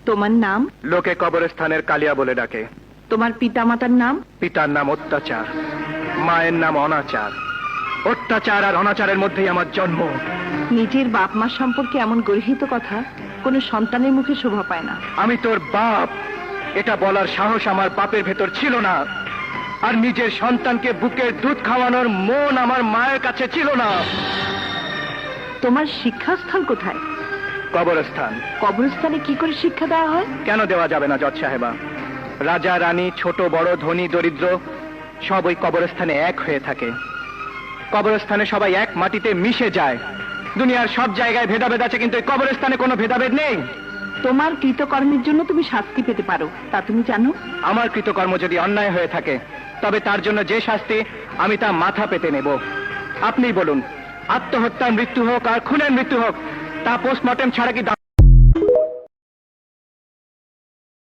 তোমার নাম? লোকে কবরস্থানের কালিয়া বলে ডাকে। তোমার পিতামাতার নাম? পিতার নাম অত্যাচার, মায়ের নাম অনাচার। অত্যাচার আর অনাচারের মধ্যেই আমার জন্ম। নিজের বাপ মা সম্পর্কে এমন গর্হিত কথা কোনো সন্তানের মুখে শোভা পায় না। আমি তোর বাপ এটা বলার সাহস আমার বাপের ভেতর ছিল না, আর নিজের সন্তানকে বুকের দুধ খাওয়ানোর মন আমার মায়ের কাছে ছিল না। তোমার শিক্ষাস্থল কোথায়? কবরস্থান। কবরস্থানে কি করে শিক্ষা দেওয়া হয়? কেন দেওয়া যাবে না জজ সাহেবা? রাজা রানী, ছোট বড়, ধনী দরিদ্র সব ওই কবরস্থানে এক হয়ে থাকে। কবরস্থানে সবাই এক মাটিতে মিশে যায়। দুনিয়ার সব জায়গায় ভেদাভেদ আছে, কিন্তু এই কবরস্থানে কোনো ভেদাভেদ নেই। তোমার কৃতকর্মের জন্য তুমি শাস্তি পেতে পারো, তা তুমি জানো? আমার কৃতকর্ম যদি অন্যায় হয়ে থাকে তবে তার জন্য যে শাস্তি আমি তা মাথা পেতে নেব। আপনি বলুন, আত্মহত্যার মৃত্যু হোক আর খুনের মৃত্যু হোক, তা পোস্টমর্টেম ছাড়া কি